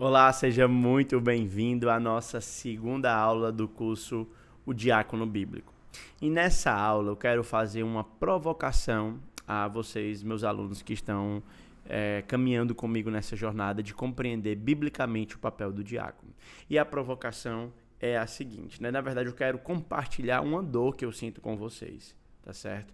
Olá, seja muito bem-vindo à nossa segunda aula do curso O Diácono Bíblico. E nessa aula eu quero fazer uma provocação a vocês, meus alunos que estão caminhando comigo nessa jornada de compreender biblicamente o papel do diácono. E a provocação é a seguinte, né? Na verdade eu quero compartilhar uma dor que eu sinto com vocês, tá certo?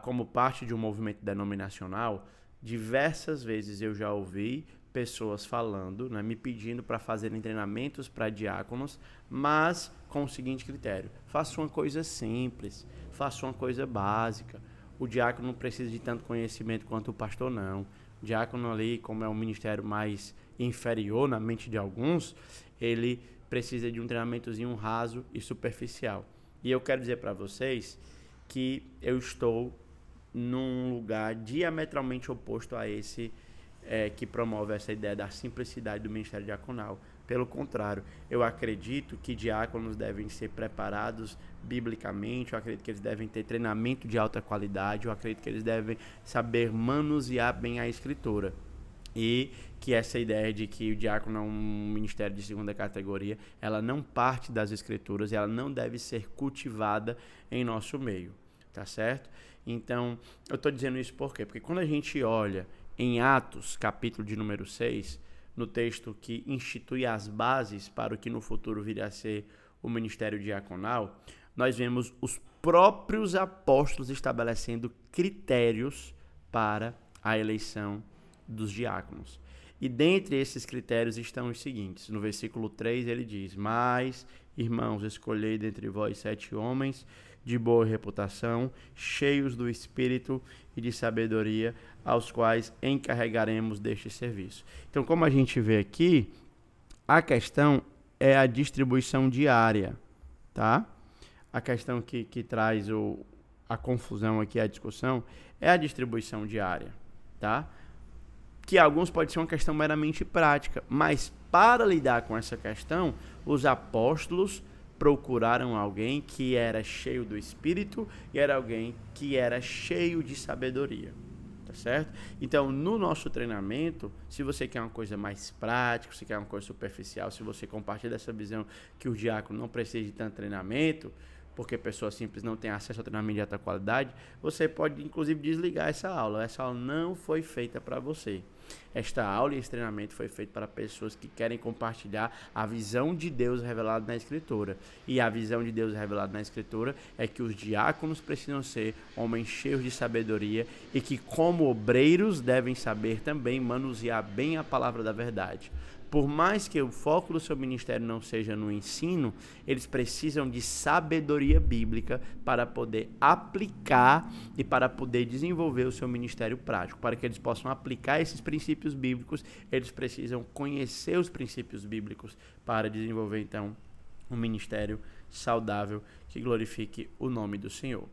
Como parte de um movimento denominacional, diversas vezes eu já ouvi pessoas falando, né, me pedindo para fazerem treinamentos para diáconos, mas com o seguinte critério: faça uma coisa simples, faça uma coisa básica. O diácono não precisa de tanto conhecimento quanto o pastor, não. O diácono ali, como é um ministério mais inferior na mente de alguns, ele precisa de um treinamentozinho raso e superficial. E eu quero dizer para vocês que eu estou num lugar diametralmente oposto a esse que promove essa ideia da simplicidade do ministério diaconal. Pelo contrário, eu acredito que diáconos devem ser preparados biblicamente, eu acredito que eles devem ter treinamento de alta qualidade, eu acredito que eles devem saber manusear bem a escritura. E que essa ideia de que o diácono é um ministério de segunda categoria, ela não parte das escrituras, ela não deve ser cultivada em nosso meio, tá certo? Então, eu estou dizendo isso por quê? Porque quando a gente olha em Atos, capítulo de número 6, no texto que institui as bases para o que no futuro viria a ser o ministério diaconal, nós vemos os próprios apóstolos estabelecendo critérios para a eleição dos diáconos. E dentre esses critérios estão os seguintes. No versículo 3 ele diz: mas, irmãos, escolhei dentre vós 7 homens de boa reputação, cheios do Espírito e de sabedoria, aos quais encarregaremos deste serviço. Então, como a gente vê aqui, a questão é a distribuição diária, tá? A questão que traz a confusão aqui, a discussão, é a distribuição diária, tá? Que alguns pode ser uma questão meramente prática, mas para lidar com essa questão, os apóstolos procuraram alguém que era cheio do Espírito e era alguém que era cheio de sabedoria, tá certo? Então, no nosso treinamento, se você quer uma coisa mais prática, se quer uma coisa superficial, se você compartilha dessa visão que o diácono não precisa de tanto treinamento, porque pessoas simples não têm acesso ao treinamento de alta qualidade, você pode, inclusive, desligar essa aula. Essa aula não foi feita para você. Esta aula e esse treinamento foi feito para pessoas que querem compartilhar a visão de Deus revelada na Escritura. E a visão de Deus revelada na Escritura é que os diáconos precisam ser homens cheios de sabedoria e que, como obreiros, devem saber também manusear bem a palavra da verdade. Por mais que o foco do seu ministério não seja no ensino, eles precisam de sabedoria bíblica para poder aplicar e para poder desenvolver o seu ministério prático. Para que eles possam aplicar esses princípios bíblicos, eles precisam conhecer os princípios bíblicos para desenvolver, então, um ministério saudável que glorifique o nome do Senhor.